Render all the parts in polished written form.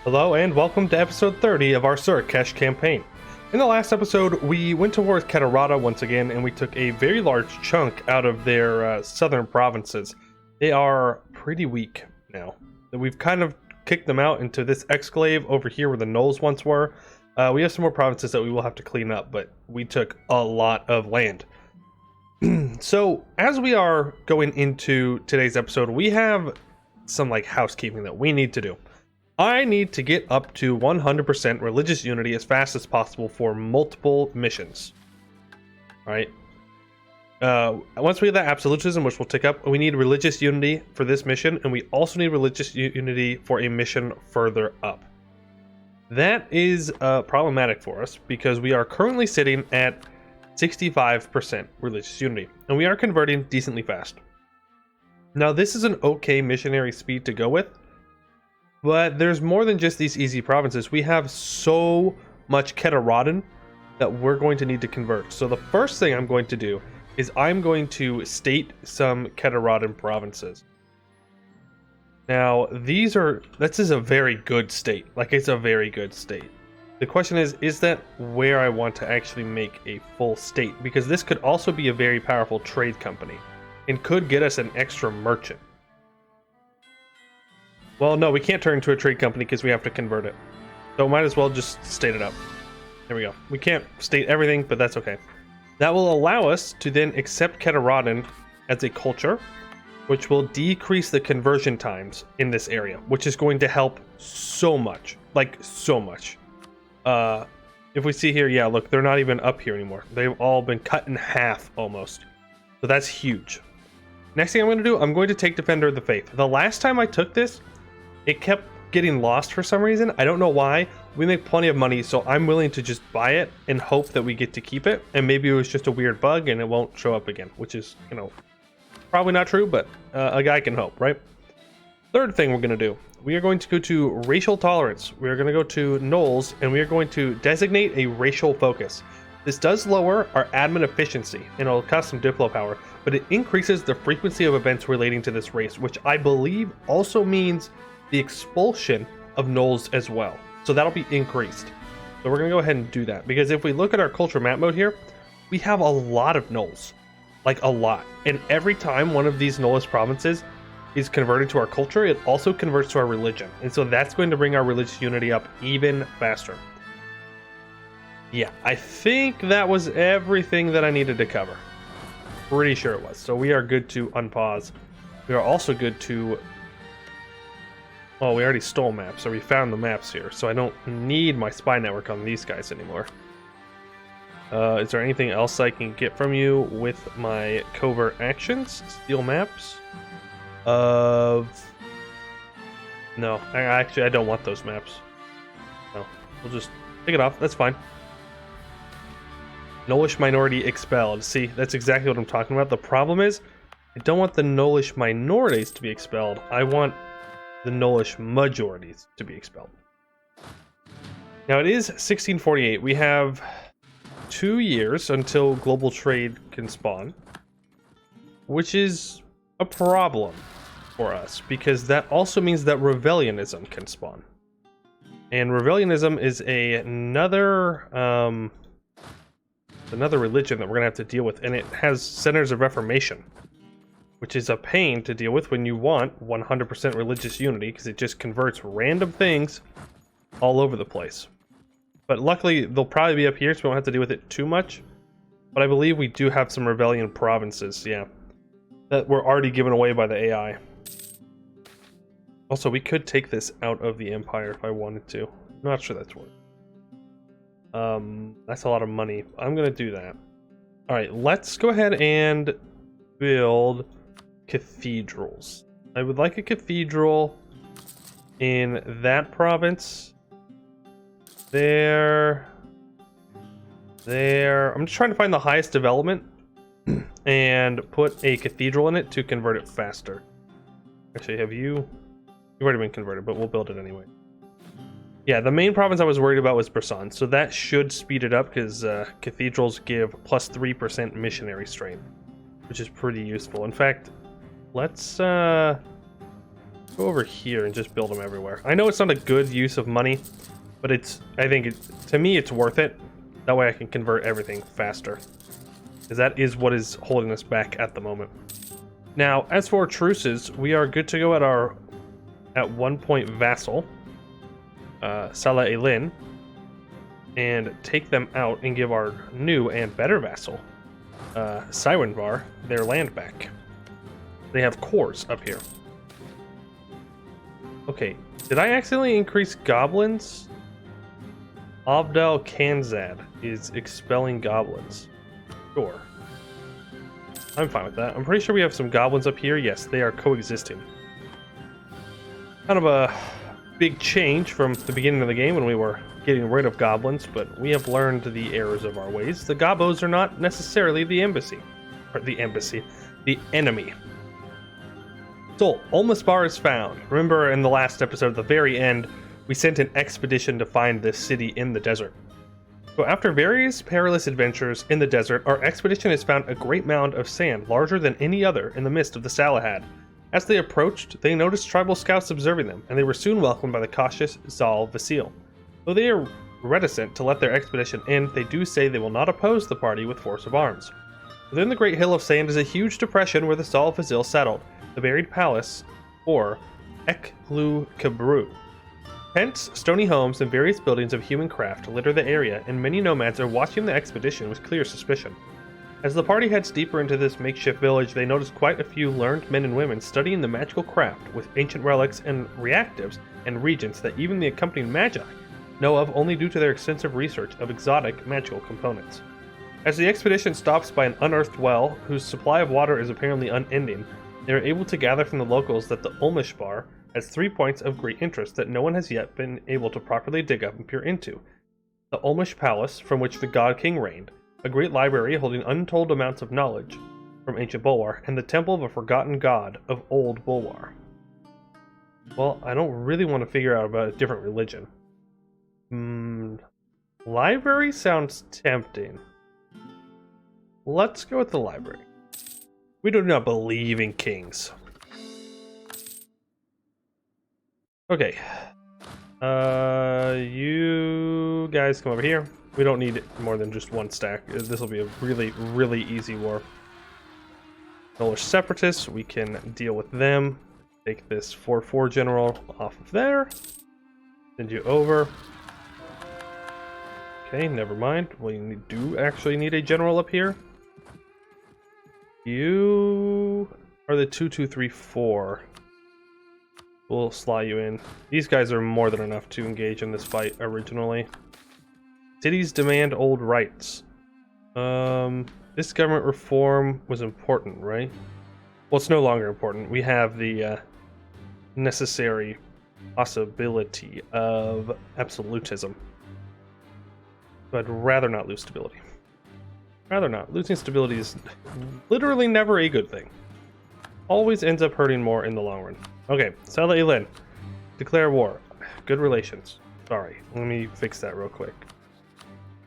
Hello and welcome to episode 30 of our Surakeš campaign. In the last episode, we went towards Katarata once again, and we took a very large chunk out of their southern provinces. They are pretty weak now. We've kind of kicked them out into this exclave over here where the gnolls once were. We have some more provinces that we will have to clean up, but we took a lot of land. So, as we are going into today's episode, we have some housekeeping that we need to do. I need to get up to 100% religious unity as fast as possible for multiple missions. Alright. Once we have that absolutism, which will tick up, we need religious unity for this mission, and we also need religious unity for a mission further up. That is problematic for us, because we are currently sitting at 65% religious unity, and we are converting decently fast. Now, this is an okay missionary speed to go with, but there's more than just these easy provinces. We have so much Ketaradan that we're going to need to convert. So the first thing I'm going to do is I'm going to state some Ketaradan provinces. Now, this is a very good state. It's a very good state. The question is that where I want to actually make a full state? Because this could also be a very powerful trade company and could get us an extra merchant. Well, no, we can't turn into a trade company because we have to convert it. So might as well just state it up. There we go. We can't state everything, but that's okay. That will allow us to then accept Ketaradan as a culture, which will decrease the conversion times in this area, which is going to help so much. So much. If we see here, yeah, look, they're not even up here anymore. They've all been cut in half almost. So that's huge. Next thing I'm going to do, I'm going to take Defender of the Faith. The last time I took this, it kept getting lost for some reason. I don't know why. We make plenty of money, so I'm willing to just buy it and hope that we get to keep it. And maybe it was just a weird bug and it won't show up again, which is, probably not true, but a guy can hope, right? Third thing we're going to do, we are going to go to racial tolerance. We are going to go to gnolls, and we are going to designate a racial focus. This does lower our admin efficiency, and it'll cost some diplo power, but it increases the frequency of events relating to this race, which I believe also means the expulsion of gnolls as well. So that'll be increased. So we're going to go ahead and do that, because if we look at our culture map mode here, we have a lot of gnolls. A lot. And every time one of these gnollist provinces is converted to our culture, it also converts to our religion. And so that's going to bring our religious unity up even faster. Yeah, I think that was everything that I needed to cover. Pretty sure it was. So we are good to unpause. We are also good to... Oh, we already stole maps, so we found the maps here. So I don't need my spy network on these guys anymore. Is there anything else I can get from you with my covert actions? Steal maps? No, actually I don't want those maps. No, we'll just take it off. That's fine. Gnollish minority expelled. See, that's exactly what I'm talking about. The problem is, I don't want the gnollish minorities to be expelled. I want the gnollish majorities to be expelled. Now it is 1648. We have 2 years until global trade can spawn, which is a problem for us, because that also means that rebellionism can spawn. And rebellionism is another religion that we're gonna have to deal with, and it has centers of reformation, which is a pain to deal with when you want 100% religious unity, because it just converts random things all over the place. But luckily, they'll probably be up here, so we won't have to deal with it too much. But I believe we do have some rebellion provinces, yeah, that were already given away by the AI. Also, we could take this out of the Empire if I wanted to. I'm not sure that's worth it. That's a lot of money. I'm going to do that. Alright, let's go ahead and build cathedrals. I would like a cathedral in that province. There. I'm just trying to find the highest development and put a cathedral in it to convert it faster. Actually, you've already been converted, but we'll build it anyway. Yeah, the main province I was worried about was Brisson, so that should speed it up, because cathedrals give plus 3% missionary strength, which is pretty useful. In fact, let's Go over here and just build them everywhere. I know it's not a good use of money, but I think to me it's worth it. That way I can convert everything faster. Because that is what is holding us back at the moment. Now, as for truces, we are good to go at 1 point vassal, Salahad, and take them out and give our new and better vassal, Poiuymew, their land back. They have cores up here. Okay, did I accidentally increase goblins? Abdel Kanzad is expelling goblins. Sure. I'm fine with that. I'm pretty sure we have some goblins up here. Yes, they are coexisting. Kind of a big change from the beginning of the game when we were getting rid of goblins, but we have learned the errors of our ways. The gobos are not necessarily the embassy. Or the enemy. So, Ulmasbar is found. Remember in the last episode, at the very end, we sent an expedition to find this city in the desert. So after various perilous adventures in the desert, our expedition has found a great mound of sand larger than any other in the midst of the Salahad. As they approached, they noticed tribal scouts observing them, and they were soon welcomed by the cautious Zal Vasil. Though they are reticent to let their expedition end, they do say they will not oppose the party with force of arms. Within the Great Hill of Sand is a huge depression where the Zal Vasil settled, the buried palace, or Eklu Kabru. Tents, stony homes, and various buildings of human craft litter the area, and many nomads are watching the expedition with clear suspicion. As the party heads deeper into this makeshift village, they notice quite a few learned men and women studying the magical craft with ancient relics and reactives and regents that even the accompanying magi know of only due to their extensive research of exotic magical components. As the expedition stops by an unearthed well, whose supply of water is apparently unending, they are able to gather from the locals that the Ulmasbar has 3 points of great interest that no one has yet been able to properly dig up and peer into. The Ulmash Palace, from which the God King reigned, a great library holding untold amounts of knowledge from ancient Bulwar, and the temple of a forgotten god of old Bulwar. Well, I don't really want to figure out about a different religion. Library sounds tempting. Let's go with the library. We do not believe in kings. Okay. You guys come over here. We don't need more than just one stack. This will be a really, really easy war. Polish separatists, we can deal with them. Take this 4-4 general off of there. Send you over. Okay, never mind. We do actually need a general up here. You are the 2-2-3-4. We'll slot you in. These guys are more than enough to engage in this fight originally. Cities demand old rights. This government reform was important, right? Well, it's no longer important. We have the necessary possibility of absolutism. But I'd rather not lose stability. Rather not. Losing stability is literally never a good thing. Always ends up hurting more in the long run. Okay, Salahad, declare war. Good relations. Sorry, let me fix that real quick.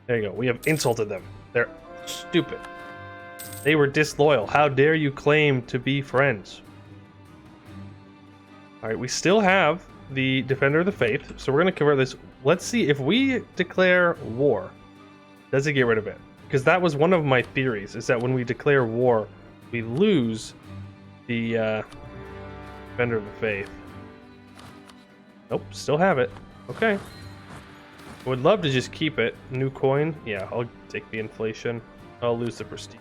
There you go. We have insulted them. They're stupid. They were disloyal. How dare you claim to be friends? Alright, we still have the Defender of the Faith, so we're going to convert this. Let's see if we declare war. Does it get rid of it? Because that was one of my theories, is that when we declare war, we lose the Defender of the Faith. Nope, still have it. Okay. Would love to just keep it. New coin. Yeah, I'll take the inflation. I'll lose the prestige.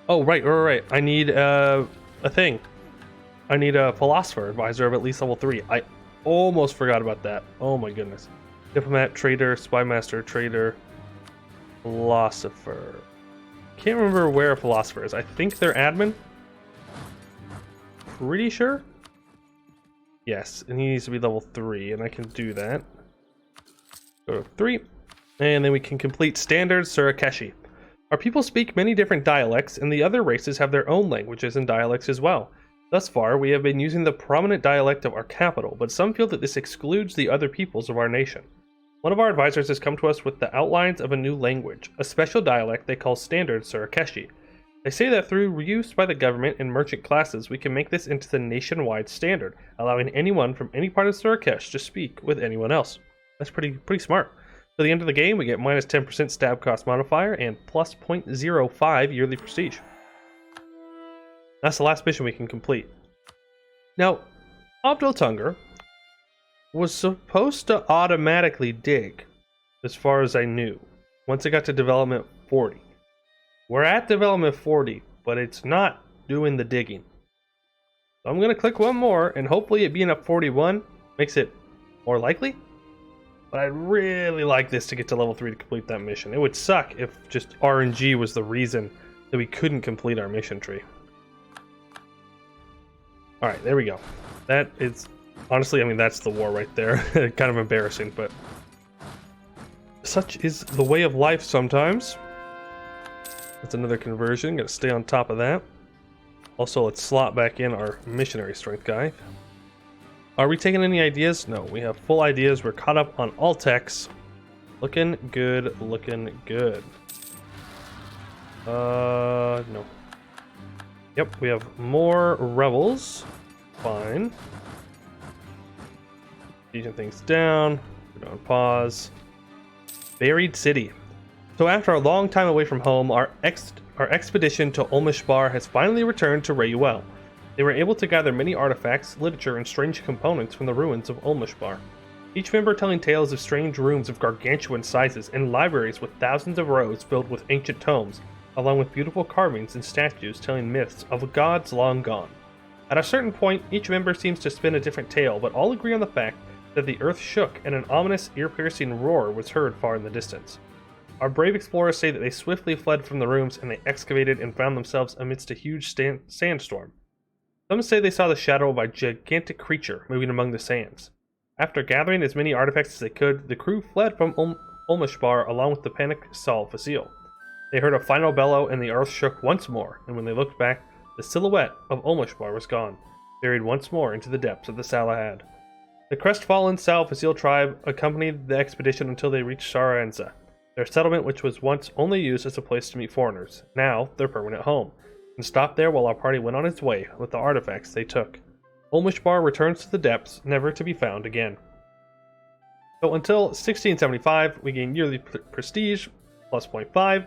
Oh, right. I need a thing. I need a philosopher advisor of at least level 3. I almost forgot about that. Oh my goodness. Diplomat, trader, spy master, trader, philosopher. Can't remember where a philosopher is. I think they're admin. Pretty sure. Yes, and he needs to be level 3, and I can do that. Go to 3, and then we can complete standard Surakeš. Our people speak many different dialects, and the other races have their own languages and dialects as well. Thus far, we have been using the prominent dialect of our capital, but some feel that this excludes the other peoples of our nation. One of our advisors has come to us with the outlines of a new language, a special dialect they call Standard Surakeš. They say that through reuse by the government and merchant classes, we can make this into the nationwide standard, allowing anyone from any part of Surakeš to speak with anyone else. That's pretty smart. For the end of the game, we get minus 10% stab cost modifier and plus 0.05 yearly prestige. That's the last mission we can complete. Now, Abdeltunger was supposed to automatically dig, as far as I knew, once it got to development 40. We're at development 40, but it's not doing the digging. So I'm going to click one more, and hopefully it being up 41 makes it more likely. But I'd really like this to get to level 3 to complete that mission. It would suck if just RNG was the reason that we couldn't complete our mission tree. Alright, there we go. That is, honestly, I mean, that's the war right there. Kind of embarrassing, but such is the way of life sometimes. That's another conversion. Gotta stay on top of that. Also, let's slot back in our missionary strength guy. Are we taking any ideas? No, we have full ideas. We're caught up on all techs. Looking good, looking good. No. Yep, we have more rebels. Fine. Sieging things down. Put on pause. Buried City. So after a long time away from home, our expedition to Ulmishbar has finally returned to Rayuel. They were able to gather many artifacts, literature, and strange components from the ruins of Ulmishbar. Each member telling tales of strange rooms of gargantuan sizes and libraries with thousands of rows filled with ancient tomes, along with beautiful carvings and statues telling myths of gods long gone. At a certain point, each member seems to spin a different tale, but all agree on the fact that the earth shook and an ominous, ear-piercing roar was heard far in the distance. Our brave explorers say that they swiftly fled from the rooms and they excavated and found themselves amidst a huge sandstorm. Some say they saw the shadow of a gigantic creature moving among the sands. After gathering as many artifacts as they could, the crew fled from Ulmishbar along with the panicked Sal Facile. They heard a final bellow and the earth shook once more, and when they looked back, the silhouette of Ulmishbar was gone, buried once more into the depths of the Salahad. The crestfallen Sal Facile tribe accompanied the expedition until they reached Saranza, their settlement which was once only used as a place to meet foreigners, now their permanent home, and stopped there while our party went on its way with the artifacts they took. Ulmishbar returns to the depths, never to be found again. So until 1675, we gain yearly prestige, plus 0.5,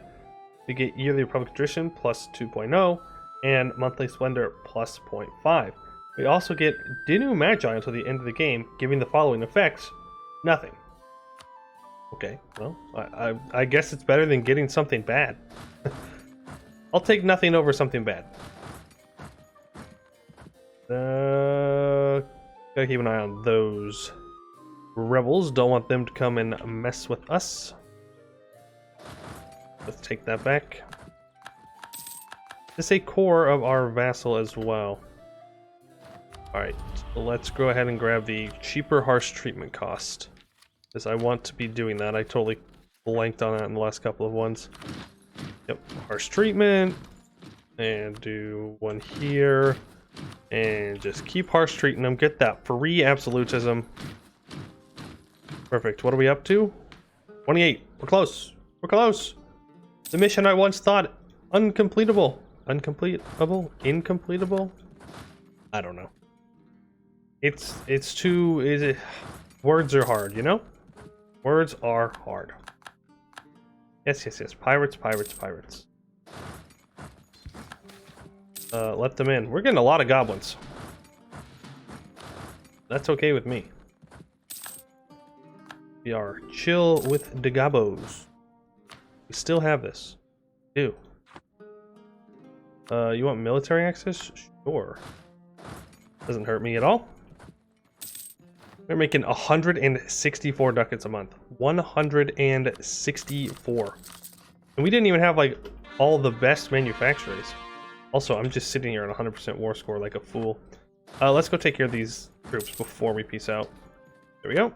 we get yearly Republic Tradition, plus 2.0, and monthly Splendor, plus 0.5. We also get Dinu Magi until the end of the game, giving the following effects: nothing. Okay, well, I guess it's better than getting something bad. I'll take nothing over something bad. Gotta keep an eye on those rebels. Don't want them to come and mess with us. Let's take that back. This is a core of our vassal as well. Alright, so let's go ahead and grab the cheaper harsh treatment cost, because I want to be doing that. I totally blanked on that in the last couple of ones. Yep, harsh treatment, and do one here, and just keep harsh treating them. Get that free absolutism. Perfect. What are we up to? 28. We're close. We're close. The mission I once thought uncompletable. Uncompletable? Incompletable? I don't know. It's too... Words are hard, you know? Words are hard. Yes. Pirates. Let them in. We're getting a lot of goblins. That's okay with me. We are chill with the gobos. We still have this. Ew. You want military access? Sure. Doesn't hurt me at all. We're making 164 ducats a month. 164. And we didn't even have, like, all the best manufacturers. Also, I'm just sitting here on 100% war score like a fool. Let's go take care of these troops before we peace out. There we go.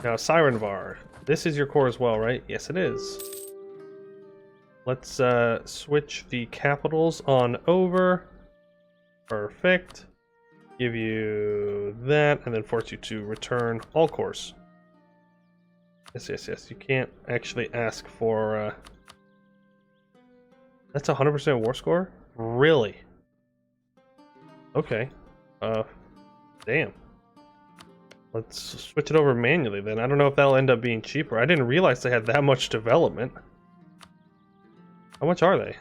Now, Sirenvar. This is your core as well, right? Yes, it is. Let's switch the capitals on over. Perfect. Give you that, and then force you to return all cores. Yes. You can't actually ask for That's 100% war score? Really? Okay. Damn. Let's switch it over manually then. I don't know if that'll end up being cheaper. I didn't realize they had that much development. How much are they?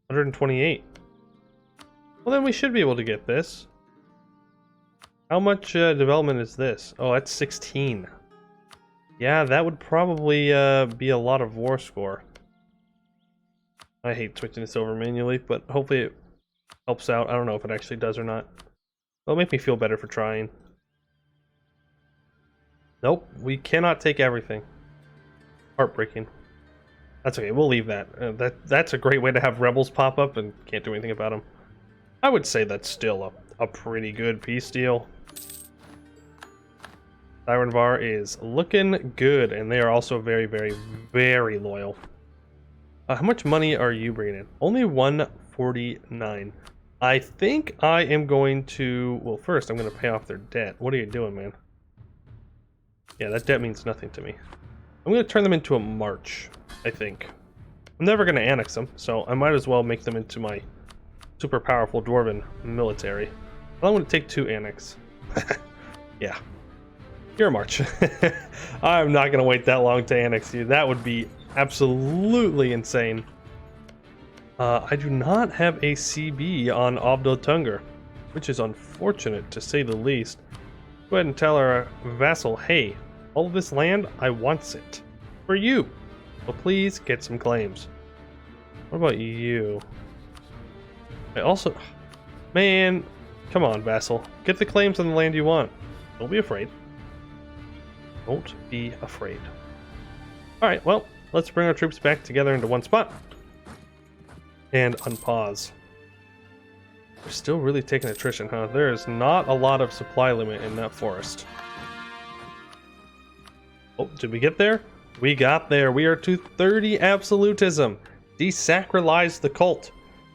128. Well, then we should be able to get this. How much development is this? Oh, that's 16. Yeah, that would probably be a lot of war score. I hate switching this over manually, but hopefully it helps out. I don't know if it actually does or not. It'll make me feel better for trying. Nope, we cannot take everything. Heartbreaking. That's okay, we'll leave that. That's a great way to have rebels pop up and can't do anything about them. I would say that's still a pretty good peace deal. Siren Var is looking good, and they are also very, very, very loyal. How much money are you bringing in? Only 149. I think I am going to... Well, first I'm going to pay off their debt. What are you doing, man? Yeah, that debt means nothing to me. I'm going to turn them into a march, I think. I'm never going to annex them, so I might as well make them into my super powerful dwarven military. Well, I'm going to take 2 annex. Yeah. You're a march. I'm not going to wait that long to annex you. That would be absolutely insane. I do not have a CB on Obdotungur, which is unfortunate to say the least. Go ahead and tell our vassal, hey, all of this land, I wants it. For you. Well, please get some claims. What about you? I also... Man, come on, vassal. Get the claims on the land you want. Don't be afraid. Don't be afraid. Alright, well, let's bring our troops back together into one spot. And unpause. We're still really taking attrition, huh? There is not a lot of supply limit in that forest. Oh, did we get there? We got there. We are to 30 absolutism. Desacralize the cult.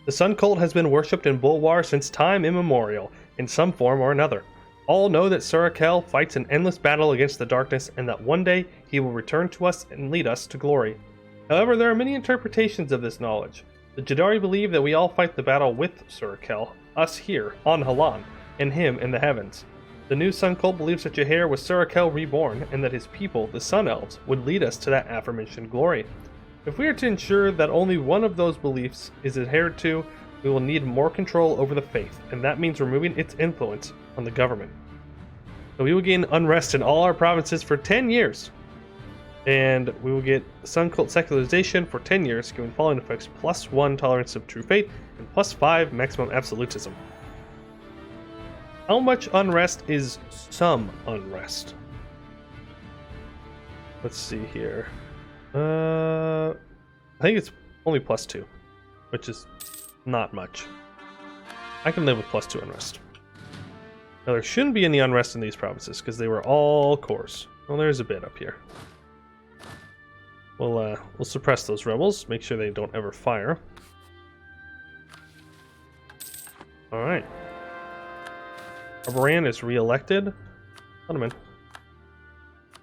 The Sun Cult has been worshipped in Bulwar since time immemorial, in some form or another. All know that Surakeš fights an endless battle against the darkness, and that one day he will return to us and lead us to glory. However, there are many interpretations of this knowledge. The Jadari believe that we all fight the battle with Surakeš, us here, on Halan, and him in the heavens. The new Sun Cult believes that Jahair was Surakeš reborn, and that his people, the Sun Elves, would lead us to that aforementioned glory. If we are to ensure that only one of those beliefs is adhered to, we will need more control over the faith, and that means removing its influence on the government. So we will gain unrest in all our provinces for 10 years. And we will get Sun Cult secularization for 10 years, giving following effects: +1 tolerance of true faith, and +5 maximum absolutism. How much unrest is some unrest? Let's see here. I think it's only +2, which is not much. I can live with +2 unrest. Now there shouldn't be any unrest in these provinces because they were all cores. Well, there's a bit up here. We'll suppress those rebels, make sure they don't ever fire. Alright. Arboran is re-elected. Let him in.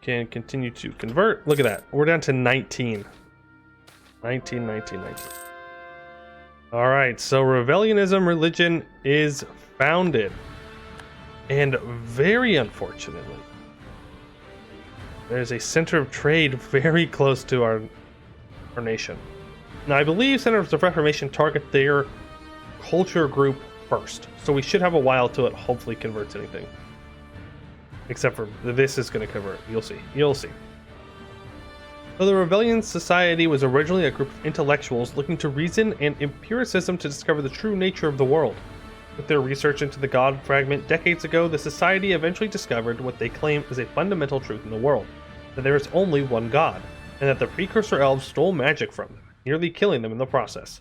Can continue to convert. Look at that. We're down to 19. 19. Alright, so Rebellionism religion is founded. And very unfortunately, there's a center of trade very close to our nation. Now, I believe Centers of Reformation target their culture group first, so we should have a while till it hopefully converts anything. Except for this is going to convert. You'll see. You'll see. So the Rebellion Society was originally a group of intellectuals looking to reason and empiricism to discover the true nature of the world. With their research into the God fragment decades ago, the Society eventually discovered what they claim is a fundamental truth in the world, that there is only one God, and that the precursor elves stole magic from them, nearly killing them in the process.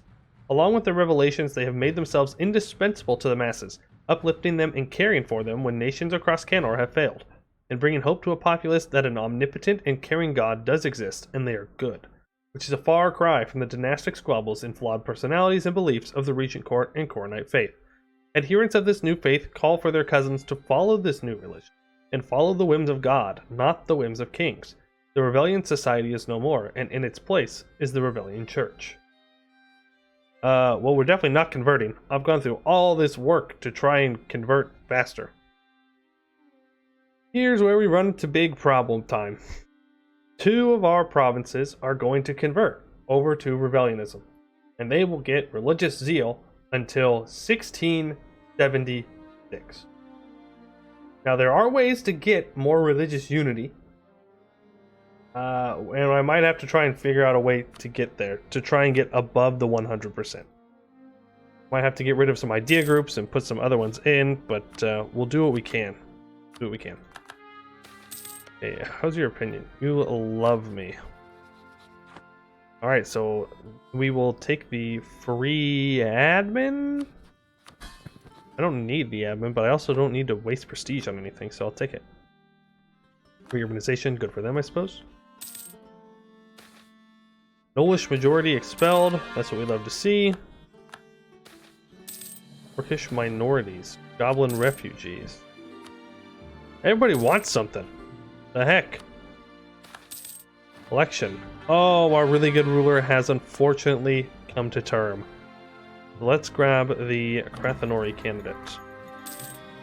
Along with their revelations, they have made themselves indispensable to the masses, uplifting them and caring for them when nations across Canor have failed, and bringing hope to a populace that an omnipotent and caring God does exist, and they are good, which is a far cry from the dynastic squabbles and flawed personalities and beliefs of the Regent Court and Coronite faith. Adherents of this new faith call for their cousins to follow this new religion, and follow the whims of God, not the whims of kings. The Rebellion Society is no more, and in its place is the Rebellion Church. Well, we're definitely not converting. I've gone through all this work to try and convert faster. Here's where we run into big problem time. 2 of our provinces are going to convert over to rebellionism, and they will get religious zeal until 1676. Now, there are ways to get more religious unity, and I might have to try and figure out a way to get there, to try and get above the 100%. Might have to get rid of some idea groups and put some other ones in, but we'll do what we can. Do what we can. Hey, how's your opinion? You love me. Alright, so we will take the free admin. I don't need the admin, but I also don't need to waste prestige on anything, so I'll take it. Reurbanization, good for them, I suppose. Nolish majority expelled. That's what we love to see. Orcish minorities. Goblin refugees. Everybody wants something. The heck? Election. Oh, our really good ruler has unfortunately come to term. Let's grab the Krathanori candidate.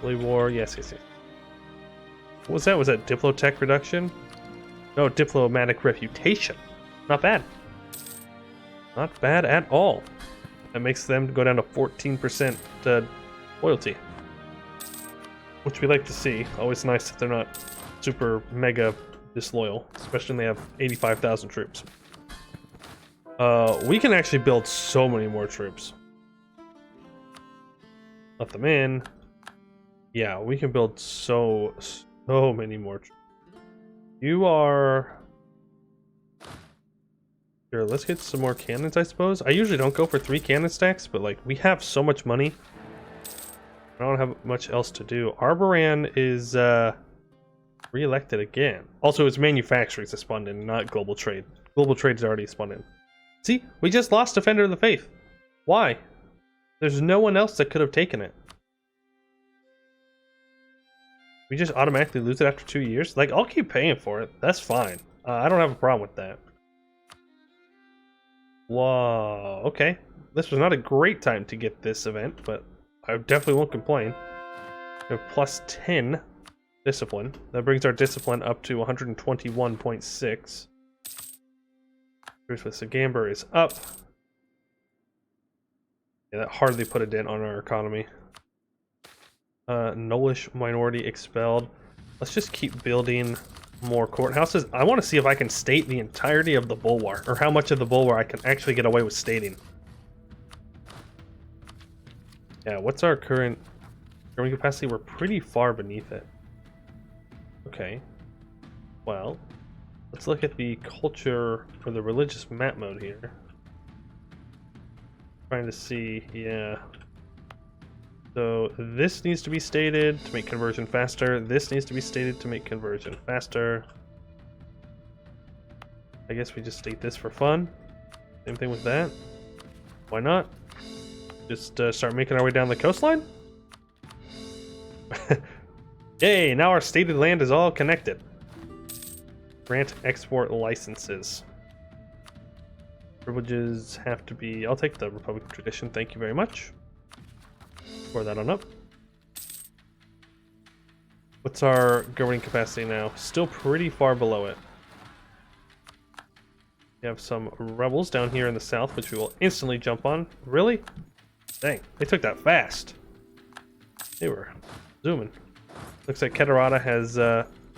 Holy War, yes. What was that? Was that Diplotech reduction? No, diplomatic reputation. Not bad. Not bad at all. That makes them go down to 14% loyalty. Which we like to see. Always nice if they're not super mega disloyal. Especially when they have 85,000 troops. We can actually build so many more troops. Let them in. Yeah, we can build so many more troops. You are... Sure, let's get some more cannons, I suppose. I usually don't go for 3 cannon stacks, but like, we have so much money. I don't have much else to do. Arboran is re-elected again. Also, it's manufacturing that spawned in, not global trade. Global trade's already spawned in. See, we just lost Defender of the Faith. Why? There's no one else that could have taken it. We just automatically lose it after 2 years? Like, I'll keep paying for it. That's fine. I don't have a problem with that. Whoa, okay. This was not a great time to get this event, but I definitely won't complain. We have plus 10 discipline. That brings our discipline up to 121.6. Ruthless Gamber is up. Yeah, that hardly put a dent on our economy. Nolish minority expelled. Let's just keep building more courthouses. I want to see if I can state the entirety of the bulwark, or how much of the bulwark I can actually get away with stating. Yeah, what's our current growing capacity? We're pretty far beneath it. Okay. Well, let's look at the culture for the religious map mode here. Trying to see, yeah. So this needs to be stated to make conversion faster. This needs to be stated to make conversion faster. I guess we just state this for fun. Same thing with that. Why not? Just start making our way down the coastline? Yay, now our stated land is all connected. Grant export licenses. Privileges have to be... I'll take the Republican tradition, thank you very much. Pour that on up. What's our governing capacity now? Still pretty far below it. We have some rebels down here in the south, which we will instantly jump on. Really? Dang, they took that fast. They were zooming. Looks like Kedarata has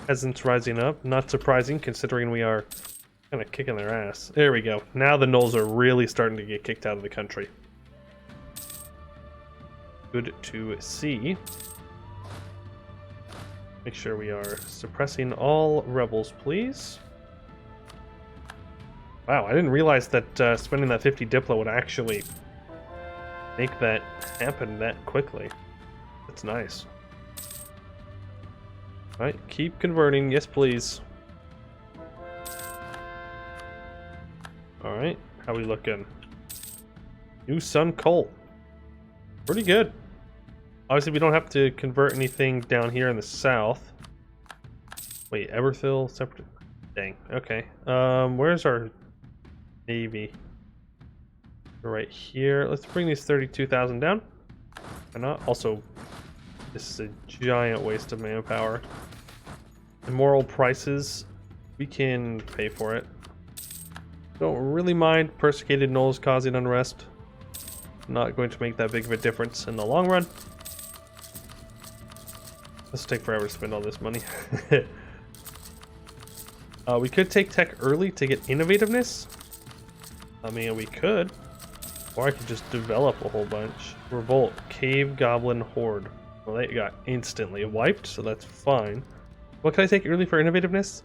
peasants rising up. Not surprising, considering we are kind of kicking their ass. There we go. Now the gnolls are really starting to get kicked out of the country. Good to see. Make sure we are suppressing all rebels, please. Wow, I didn't realize that spending that 50 Diplo would actually make that happen that quickly. That's nice. Alright, keep converting. Yes, please. Alright, how we looking? New Sun Cult. Pretty good. Obviously, we don't have to convert anything down here in the south. Wait, Eberthil separate. Dang. Okay. Where's our navy? Right here. Let's bring these 32,000 down. Why not? Also, this is a giant waste of manpower. Immoral prices, we can pay for it. Don't really mind persecuted gnolls causing unrest. Not going to make that big of a difference in the long run. Let's take forever to spend all this money. We could take tech early to get innovativeness. I mean, we could. Or I could just develop a whole bunch. Revolt, Cave Goblin Horde. Well, they got instantly wiped, so that's fine. What can I take early for innovativeness?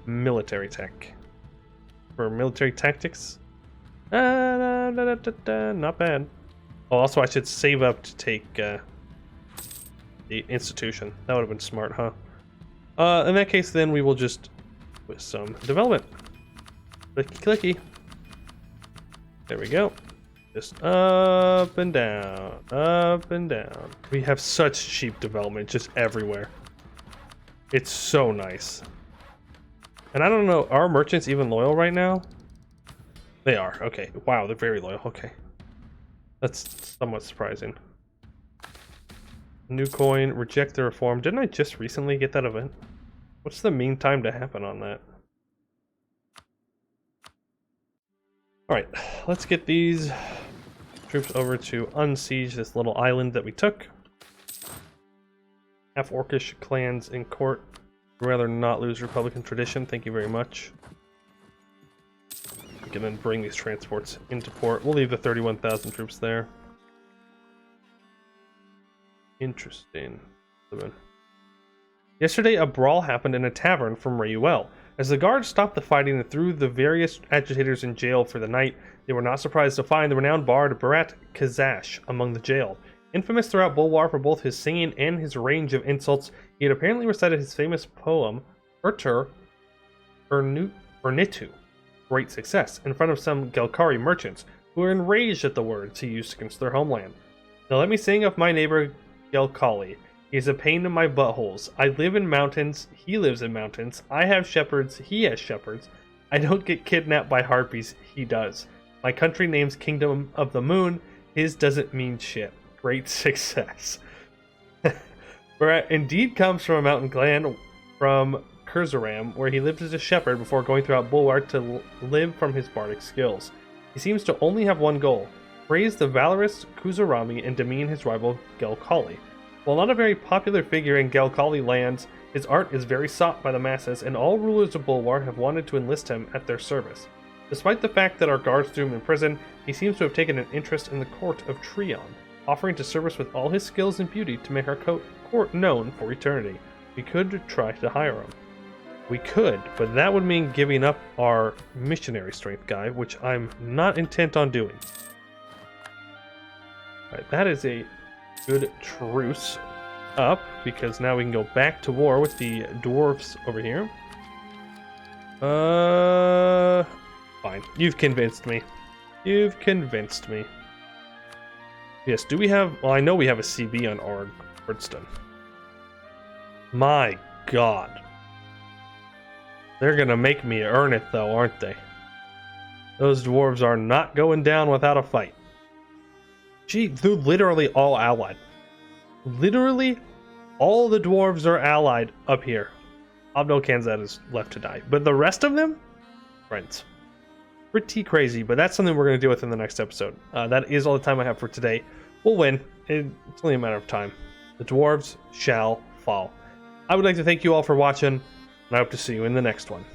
Military tech. For military tactics? Not bad. Oh, also I should save up to take the institution. That would have been smart, huh? In that case, then we will just with some development. Clicky clicky. There we go. Just up and down, up and down. We have such cheap development just everywhere. It's so nice. And I don't know, are merchants even loyal right now? They are, okay. Wow, they're very loyal, okay. That's somewhat surprising. New coin, reject the reform. Didn't I just recently get that event? What's the mean time to happen on that? Alright, let's get these troops over to unsiege this little island that we took. Half orcish clans in court. I'd rather not lose Republican tradition, thank you very much. We can then bring these transports into port. We'll leave the 31,000 troops there. Interesting. Yesterday, a brawl happened in a tavern from Rayuel. As the guards stopped the fighting and threw the various agitators in jail for the night, they were not surprised to find the renowned bard Barat Kazash among the jailed. Infamous throughout Bulwar for both his singing and his range of insults, he had apparently recited his famous poem, Urnitu, great success, in front of some Gelkari merchants, who were enraged at the words he used against their homeland. Now let me sing of my neighbor Gelkali. He is a pain in my buttholes. I live in mountains, he lives in mountains. I have shepherds, he has shepherds. I don't get kidnapped by harpies, he does. My country name's Kingdom of the Moon, his doesn't mean shit. Great success. Barat indeed comes from a mountain clan from Kurzaram, where he lived as a shepherd before going throughout Bulwark to live from his bardic skills. He seems to only have one goal, praise the valorous Kuzarami and demean his rival Gelkali. While not a very popular figure in Gelkali lands, his art is very sought by the masses, and all rulers of Bulwar have wanted to enlist him at their service. Despite the fact that our guards threw him in prison, he seems to have taken an interest in the court of Trion, offering to service with all his skills and beauty to make our court known for eternity. We could try to hire him. We could, but that would mean giving up our missionary strength guy, which I'm not intent on doing. Alright, that is a good truce up, because now we can go back to war with the dwarves over here. Fine. You've convinced me. You've convinced me. Yes, do we have... Well, I know we have a CB on Ordston. My god. They're gonna make me earn it, though, aren't they? Those dwarves are not going down without a fight. Gee, they're literally all allied. Literally, all the dwarves are allied up here. Abdel Kanzad is left to die. But the rest of them? Friends. Pretty crazy, but that's something we're going to deal with in the next episode. That is all the time I have for today. We'll win. It's only a matter of time. The dwarves shall fall. I would like to thank you all for watching, and I hope to see you in the next one.